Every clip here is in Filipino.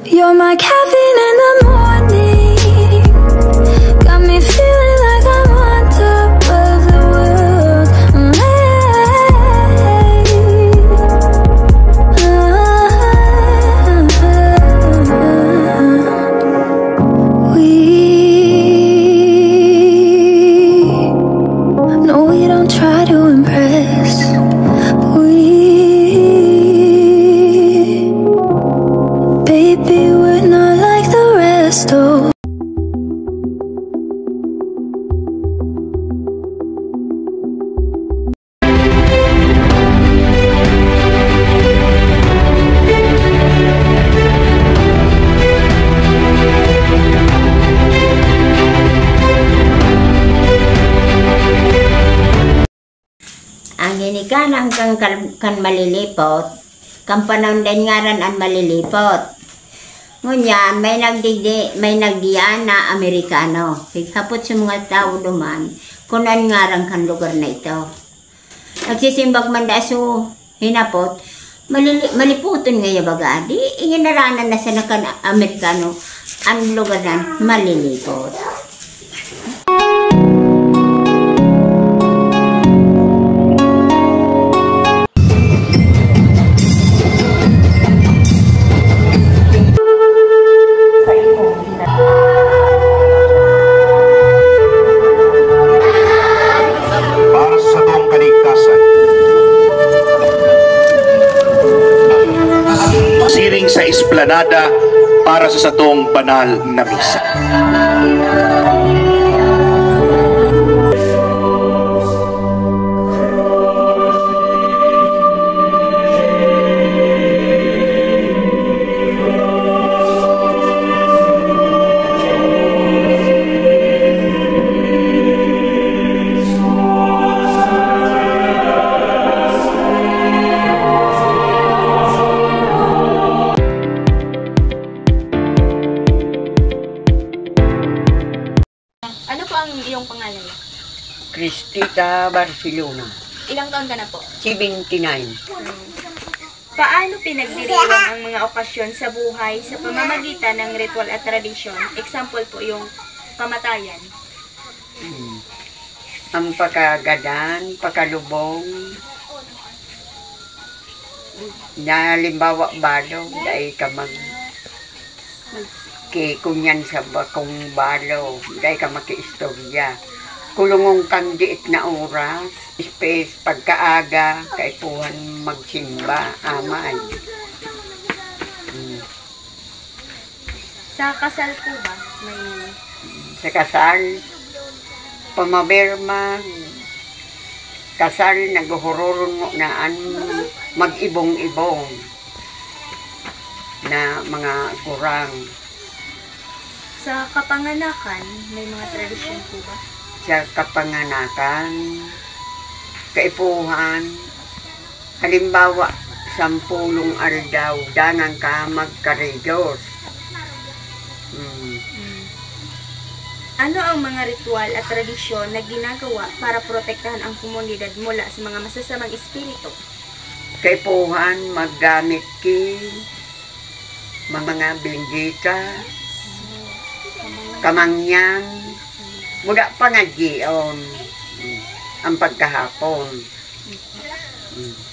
You're my caffeine in the morning, got me feeling like I'm on top of the world. We don't try to impress. Baby, we're not like the rest, oh. Ang ginikanan kan malilipot, kan panahon din ngaran ang malilipot. Ngunyan, may nagdiyan na Amerikano. Hapot sa mga tao duman, kung ang ngaran kan lugar na ito. Nagsisimbag man da so, hinapot, maliputon ngayon baga. Di, inginaranan na sa nakan Amerikano, ang lugar na malilipot. Sa esplanada para sa satong banal na misa. Iyong pangalan? Cristita Barcelona. Ilang taon ka na po? 79. Paano pinagdiriwang ang mga okasyon sa buhay sa pamamagitan ng ritual at tradisyon? Example po yung kamatayan. Ang pagkagadan, pagkalubong, na halimbawa balo, dahil ka kunyan sa bakong balo, dahil ka maki-istorya. Kulungong kang diit na oras, space pagkaaga, kaipuhan magsimba, amay. Sa kasal po ba? Sa kasal, pamaberma, kasal, naguhuroron mo naan mag-ibong-ibong na mga kurang. Sa kapanganakan, may mga tradisyon po ba? Sa kapanganakan, kaipuhan, halimbawa, 10 aldaw, dangang ka magkaredos. Ano ang mga ritual at tradisyon na ginagawa para protektahan ang komunidad mula sa mga masasamang espiritu? Kaipuhan, maggamit mga bendita, kamangyan, muda pangadyon ang pagkahapon.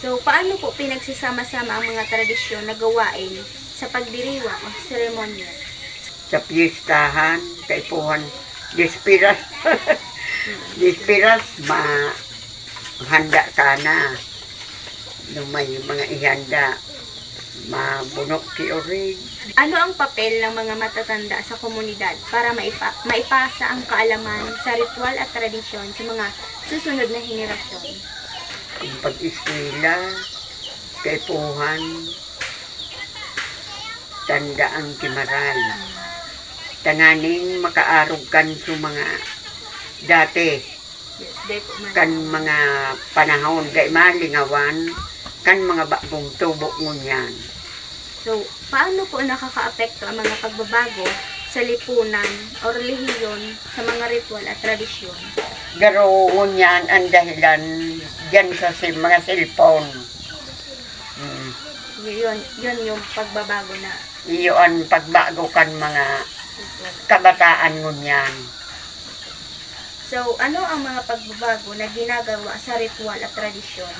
So, paano po pinagsasama-sama ang mga tradisyon na gawain sa pagdiriwang o seremonya? Sa piyestahan, kaipuhan, despiras, Dispiras, handa ka na. Nung may mga ihanda, mabunok ki orig. Ano ang papel ng mga matatanda sa komunidad para maipasa ang kaalaman sa ritual at tradisyon sa mga susunod na henerasyon? Ang pag-eskwela, kaipuhan, tandaan kimaral. Tananing makaarog kan sa mga dati, Yes, day po man. kan mga panahon, kay malingawan, kan mga bagong tubo ngunyan. So, paano po nakakaapekto ang mga pagbabago sa lipunan o relihiyon sa mga ritual at tradisyon? Garo ngunyan ang dahilan dyan sa mga cellphone. Yun yung pagbabago na Iyon pagbago kan mga ritual. kabataan ngunyan. So, ano ang mga pagbabago na ginagawa sa ritual at tradisyon?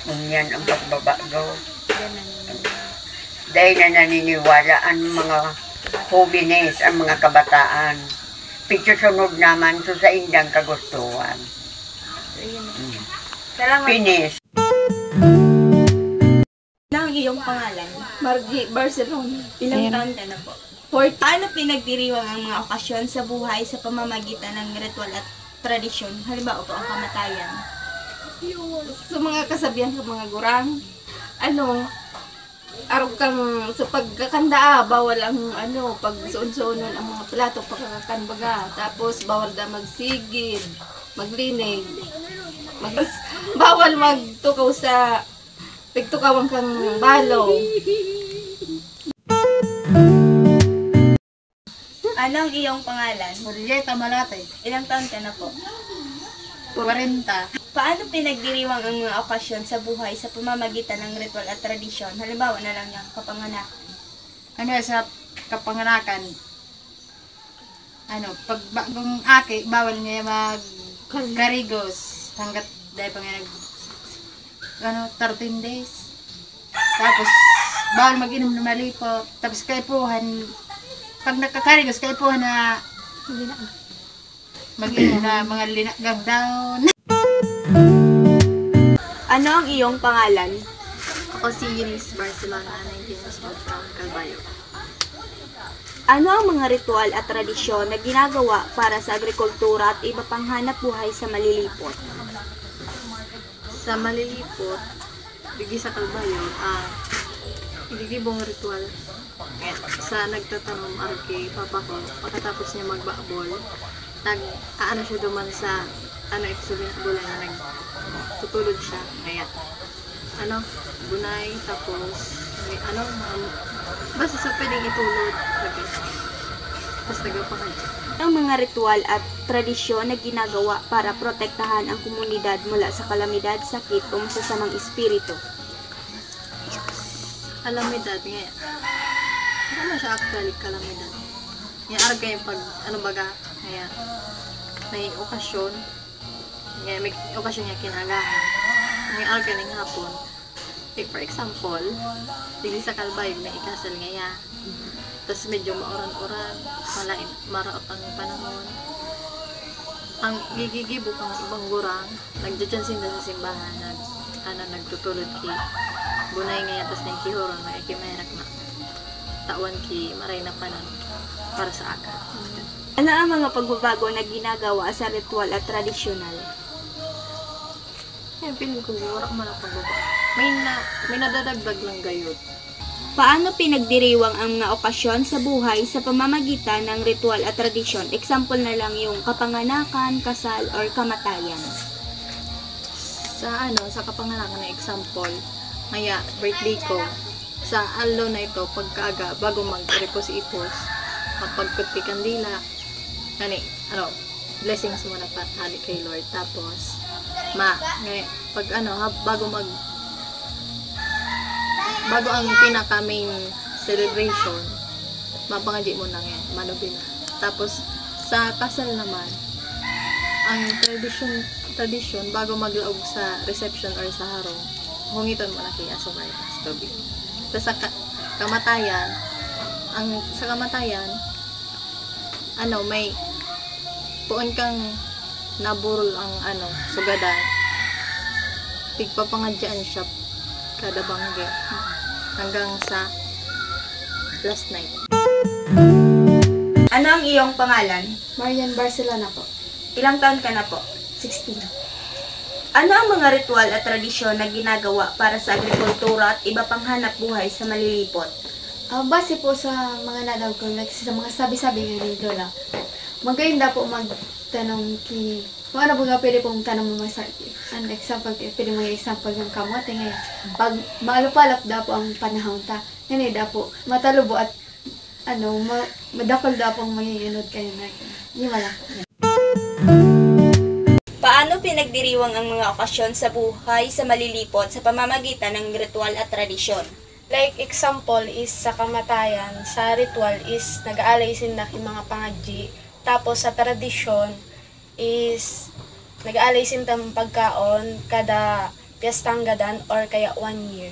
Ngunyan ang pagbabago. Yan ang Dahil na naniniwala ang mga hobines, ang mga kabataan. Pictusunod naman so sa indang kagustuhan. so, yun. Salamat. Finish. Ano ang iyong pangalan? Margie Barcelona. Ilang taon ka na po? Paano pinagdiriwang ang mga okasyon sa buhay sa pamamagitan ng ritual at tradisyon? Halimbawa po ang kamatayan. Sa mga kasabihan ng mga gurang, arog kang sa pagkakanda, bawal ang pag suon-suonon ang mga plato, pagkakanbaga. Tapos bawal da magsigid, maglinig, bawal magtukaw sa pigtukawan kang balo. Ano ang iyong pangalan? Marieta Malate, Ilang taon ka na po? 40. Paano pinagdiriwang ang mga okasyon sa buhay sa pamamagitan ng ritual at tradisyon? Halimbawa na lang yung kapanganakan. Sa kapanganakan, pag bagong aki, bawal niya mag-garigos hanggat dahil pa nga 13 days. Tapos, bawal mag-inom na malipot. Tapos, kaipuhan, pag nakakarigos, kaipuhan na mag-inom na mga linakgang down. Ano ang iyong pangalan? Ako si Eunice Barcelona, 19 years old from Calvario. Ano ang mga ritual at tradisyon na ginagawa para sa agrikultura at iba pang hanap buhay sa malilipot? Sa malilipot, bigi sa Calvario, igigibong ritual. Sa nagtatanong kay papa ko, pagkatapos niya magbakbol, aano siya duman sa ito sabihin na bulay na nagtutulog siya. Kaya, bunay, tapos, basta sa pwedeng itulog. Tapos nagapakad siya. Ang mga ritual at tradisyon na ginagawa para protektahan ang komunidad mula sa kalamidad, sakit o masasamang espiritu. Kalamidad, ngayon. Hindi naman siya actually kalamidad. Ngayon, arag kayo pag, ngayon, may okasyon, ngayon, may okasyon niya kinagahan. Ngayon, arag kayo ng hapon. Like, for example, digli sa Calvario na ikasal ngayon. Tapos medyo mauran-uran, maraot ang panahon. Ang gigigibo pang ibang gurang, nagdadyansin na sa simbahan, nagtutulod ki. Bunay ngayon, tapos na kihoron, nakikimahirak na. Tawan ki, maray na panan para sa aka. Ano ang mga pagbabago na ginagawa sa ritual at tradisyonal? Yan, piling ko, wala man ang pagbabago. May nadadagdag lang gayot. Paano pinagdiriwang ang mga okasyon sa buhay sa pamamagitan ng ritual at tradisyon? Example na lang yung kapanganakan, kasal, or kamatayan. Sa kapanganakan na example, ngaya, birthday ko, sa allo na ito, pagkaaga, bago mag-repos ipos, mapagkutpi kandila, blessings mo na hali kay Lord. Tapos, bago ang pinaka-main celebration, mapangadji mo na ngayon, manubin na. Tapos, sa kasal naman, ang tradisyon, bago maglaog sa reception or sa harong, hungiton mo na kay Aso Maritas Tubig. Tapos sa kamatayan, may puon kang naburol ang sugadan. Tigpapangadyaan siya kada bangge hanggang sa last night. Ano ang iyong pangalan? Marian Barcelona po. Ilang taon ka na po? 16. Ano ang mga ritual at tradisyon na ginagawa para sa agrikultura at iba pang hanap buhay sa malilipot? Base po sa mga nanaw ko, like, sa mga sabi-sabi nga ni Lola, maganda po magtanong kung ano po nga pwede pong tanong mo sa example, pwede mo example yung kamote ngayon. Pag maalupalap da po ang panahon ta, yan da po matalubo at madakol da pong manginginod kayo na. Yung wala po. Paano pinagdiriwang ang mga okasyon sa buhay sa malilipot sa pamamagitan ng ritual at tradisyon? Like example is sa kamatayan, sa ritual is nag-aalay sindak yung mga pangadji. Tapos sa tradisyon is nag-aalay sintang pagkaon kada piyestang gadan or kaya 1 year.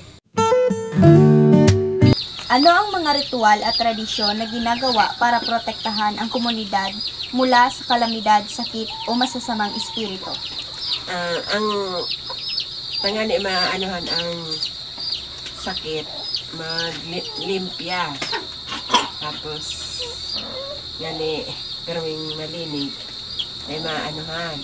Ano ang mga ritual at tradisyon na ginagawa para protektahan ang komunidad mula sa kalamidad, sakit o masasamang espiritu? Ang pangani maanuhan ang sakit, maglimpya. Tapos ngani karwing malinig ay maanuhan,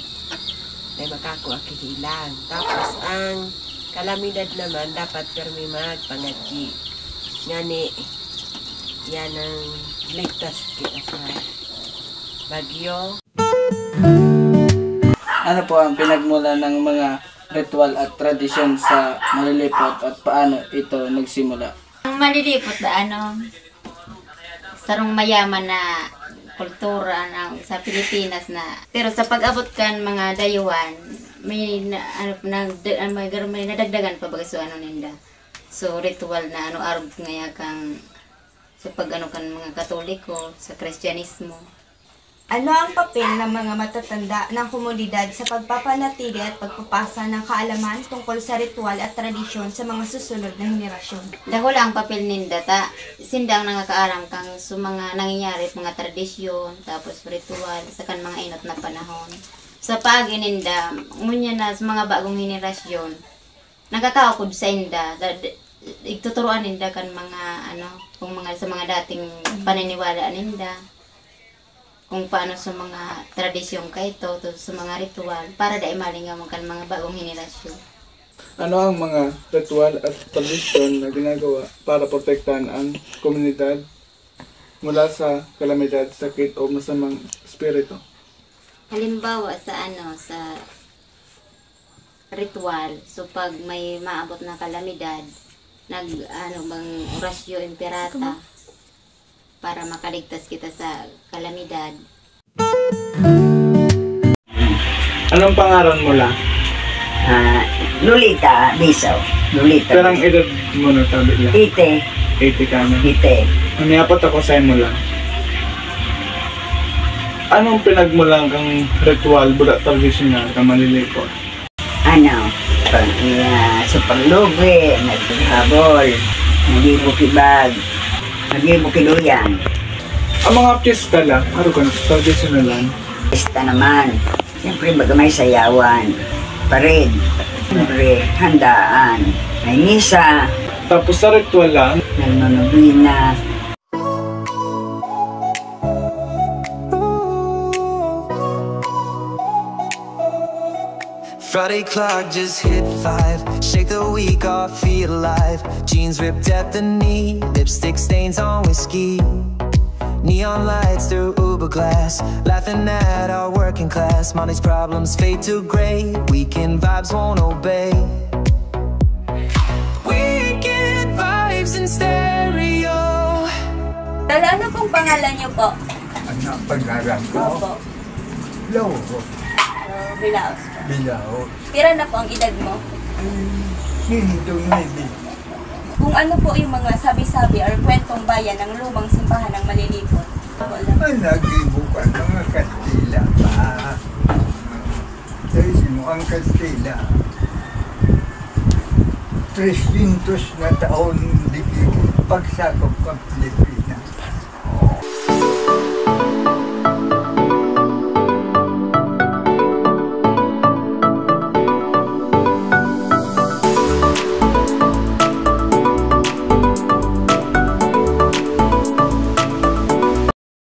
ay makakuha kihilang. Tapos ang kalamidad naman dapat karmi magpangadji. Ngani yan ang ligtas kita sa bagyo. Ano po ang pinagmula ng mga ritual at tradisyon sa malilipot at paano ito nagsimula? Ang malilipot na sarong mayaman na kultura sa Pilipinas na. Pero sa pag-abot kan mga dayuhan, may nadagdagan pa baga so ninda. So ritual na arog ngaya kang sa kan mga Katoliko, sa Kristyanismo. Ano ang papel ng mga matatanda ng komunidad sa pagpapanatili at pagpapasa ng kaalaman tungkol sa ritual at tradisyon sa mga susunod na henerasyon? Dahol ang papel ninda sindang nangakaaram kang sa mga nangyayari mga tradisyon, tapos ritual sa kan mga inot na panahon. Sa pag-ininda, ngunya na sa mga bagong henerasyon, nagkakaukod sa inda, ituturuan ninda kan mga kung sa mga dating paniniwala ninda, kung paano sa mga tradisyon kaito, sa mga ritual, para da malingaw kan mga bagong henerasyon. Ano ang mga ritual at tradisyon na ginagawa para protektahan ang komunidad mula sa kalamidad, sakit o masamang espiritu? Halimbawa sa ritual, so pag may maabot na kalamidad, bang orasyo imperata para makaligtas kita sa kalamidad. Anong pangalan mo lang? Lolita Bisaw. Lolita. Karang edad mo na tabi lang? 80 ka na? 80. Maniapat ako sa mo lang. Anong pinagmulang kang ritual, budak tradisyonal ka malilipot? Sa paglubi, nagpaghabol, nagibukibag, nagibukiluyan. Ang mga pista lang, ano ka, tradisyonal lang? Pista naman. Siyempre bagamay sayawan, pared, siyempre handaan, may misa. Tapos sa ritual lang? Nagmanubina. Friday clock just hit 5. Shake the week off, feel alive. Jeans ripped at the knee, lipstick stains on whiskey. Neon lights through Uber glass, laughing at our working class. Money's problems fade to gray, weekend vibes won't obey. Weekend vibes in stereo. Tala, ano pong pangalan niyo po? Ano ang pangalan ko? Opo. Lauro. Bilaos. Bilao. Pira na po ang edad mo? 109. Kung ano po yung mga sabi-sabi or kwentong bayan ng lumang simbahan ng malilipot? Nag-ibukan mga Kastila pa. Dahil mo ang Kastila. 300 na taon pagsakop ng Pilipinas.